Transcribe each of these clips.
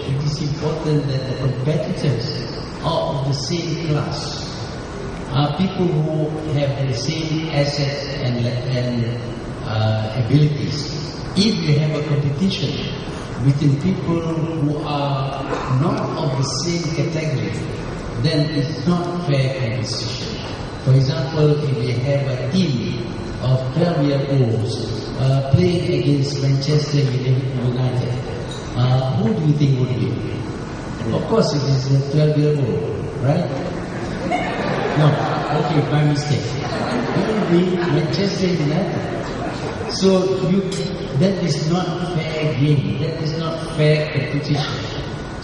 it is important that the competitors are of the same class, are people who have the same assets and abilities. If you have a competition between people who are not of the same category, then it's not fair competition. For example, if you have a team of 12-year-olds playing against Manchester United, who do you think would win? Of course, it is a 12-year-old, right? No, okay, my mistake. It will be Manchester United. So that is not fair game. That is not fair competition.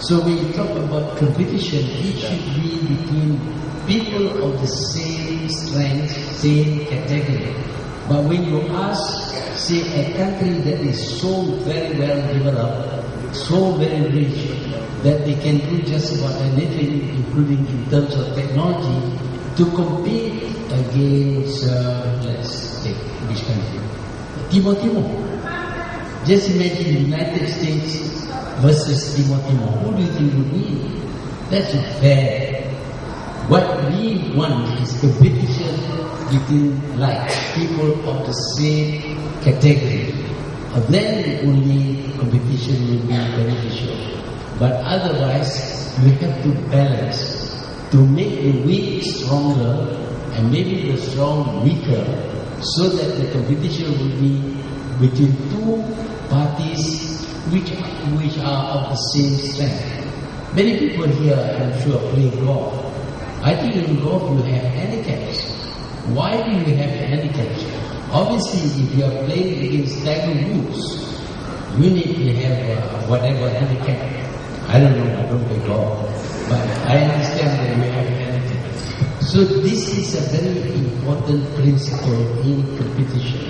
So when you talk about competition, it should be between people of the same strength, same category. But when you ask, say, a country that is so very well developed, so very rich, that they can do just about anything, including in terms of technology, to compete against, let's take which country? Timor. Just imagine the United States versus Timor. Who do you think would win? That's not fair. What we want is competition between people of the same category. Then only competition will be beneficial. But otherwise, we have to balance to make the weak stronger and maybe the strong weaker, so that the competition will be between two parties which are of the same strength. Many people here, I'm sure, play golf. I think in golf you have handicaps. Why do you have handicaps? Obviously, if you are playing against Tiger Woods, you need to have whatever handicap. I don't know, I don't play golf, but I understand that you have handicaps. So this is a very important principle in competition.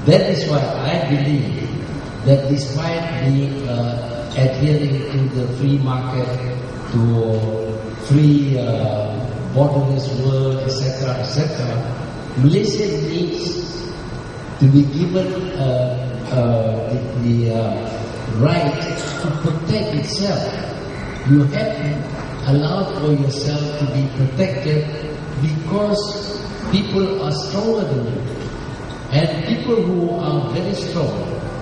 That is why I believe that despite being adhering to the free market, to free borderless world, etc., Malaysia needs to be given the right to protect itself. You have to allow for yourself to be protected because people are stronger than you. And people who are very strong,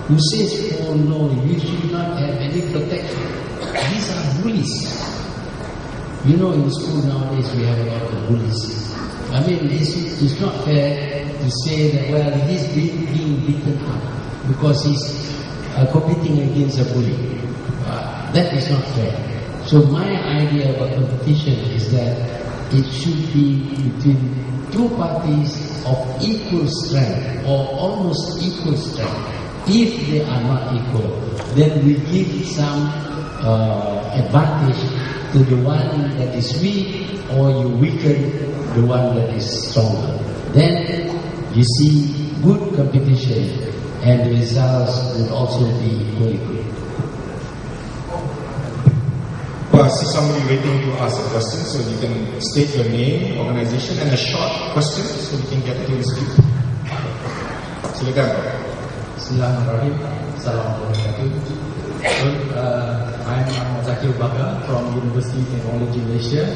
who says, oh no, you should not have any protection, these are bullies. You know, in school nowadays we have a lot of bullies. I mean, it's not fair to say that, well, he's being beaten up because he's competing against a bully. That is not fair. So my idea about competition is that it should be between two parties of equal strength or almost equal strength. If they are not equal, then we give some advantage to the one that is weak, or you weaken the one that is stronger. Then you see good competition, and the results will also be equally good. Well, I see somebody waiting to ask a question, so you can state your name, organization, and a short question, so we can get to the speak. Silakan. Bismillahirrahmanirrahim. Assalamualaikum. I'm Mahathir Mohammad from University of Technology Malaysia.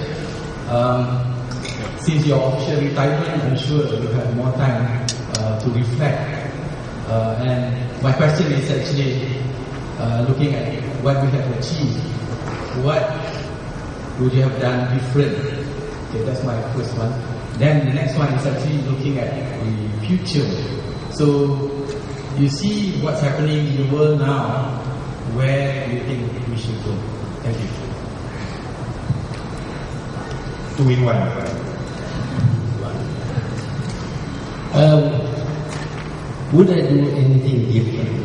Since your official retirement, I'm sure you have more time to reflect. And my question is actually looking at what we have achieved. What would you have done different? Okay, that's my first one. Then the next one is actually looking at the future. So you see what's happening in the world now. Where do you think we should go? Thank you. 2 in 1. Would I do anything different?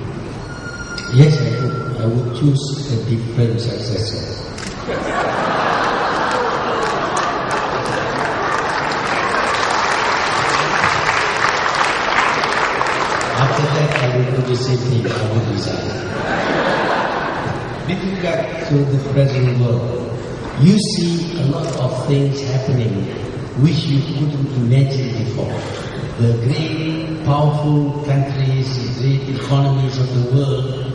Yes, I would. I would choose a different successor. After that, I will do the same thing. I will resign. Looking back to the present world, you see a lot of things happening which you couldn't imagine before. The great, powerful countries, the great economies of the world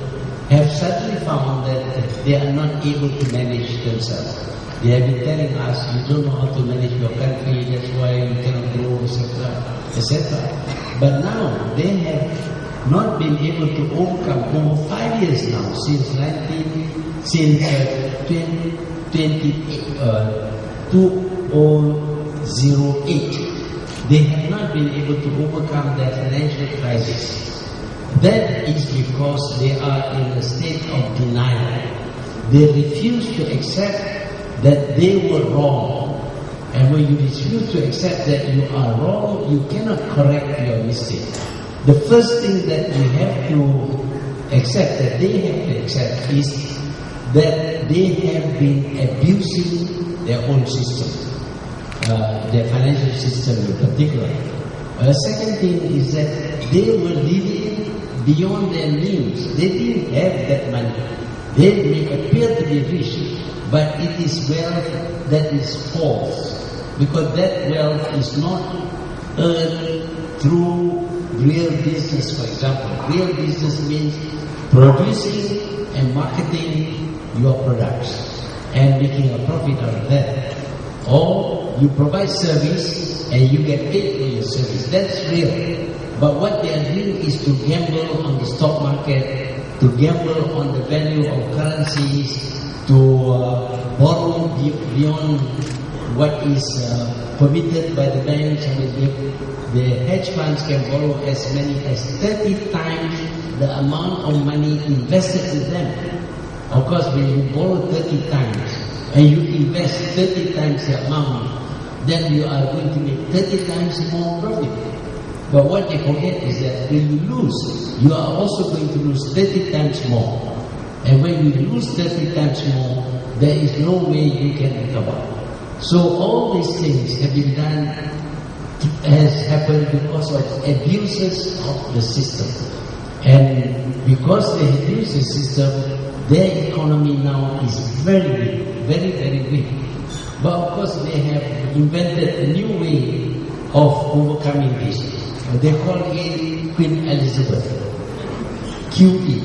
have suddenly found that they are not able to manage themselves. They have been telling us, you don't know how to manage your country, that's why you cannot grow, etc., etc. But now, they have not been able to overcome over 5 years now, since 2008. They have not been able to overcome their financial crisis. That is because they are in a state of denial. They refuse to accept that they were wrong. And when you refuse to accept that you are wrong, you cannot correct your mistake. The first thing that you have to accept, that they have to accept, is that they have been abusing their own system, their financial system in particular. The second thing is that they were living beyond their means. They didn't have that money. They may appear to be rich, but it is wealth that is false, because that wealth is not earned through real business, for example. Real business means producing and marketing your products and making a profit out of that. Or you provide service and you get paid for your service. That's real. But what they are doing is to gamble on the stock market, to gamble on the value of currencies, to borrow beyond what is permitted by the banks. I mean, the hedge funds can borrow as many as 30 times the amount of money invested with them. Of course, when you borrow 30 times and you invest 30 times the amount, then you are going to make 30 times more profit. But what they forget is that when you lose, you are also going to lose 30 times more. And when you lose 30 times more, there is no way you can recover. So all these things have been done, has happened because of abuses of the system. And because they abuse the system, their economy now is very weak, very, very weak. But of course they have invented a new way of overcoming this. They call it Queen Elizabeth. QE,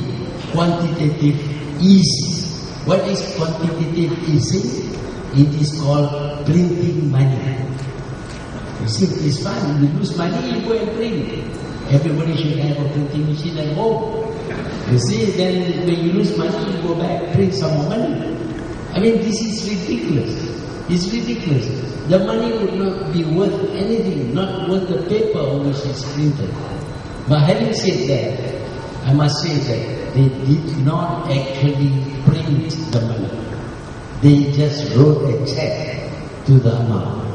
quantitative easing. What is quantitative easing? It is called printing money. You see, it's fine. If you lose money, you go and print. Everybody should have a printing machine at home. You see, then when you lose money, you go back, print some more money. I mean, this is ridiculous. It's ridiculous. The money would not be worth anything, not worth the paper on which it's printed. But having said that, I must say that they did not actually print the money. They just wrote a check to the amount.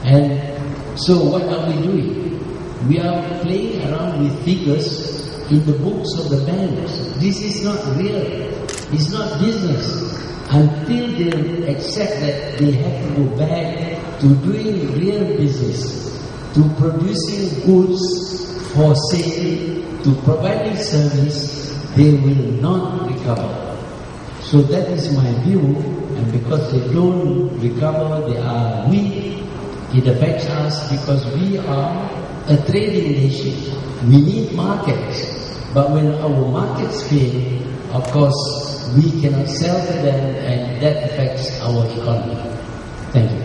And so what are we doing? We are playing around with figures in the books of the banks. This is not real. It's not business. Until they accept that they have to go back to doing real business, to producing goods for sale, to providing service, they will not recover. So that is my view, and because they don't recover, they are weak. It affects us because we are a trading nation. We need markets, but when our markets fail, of course, we cannot sell to them, and that affects our economy. Thank you.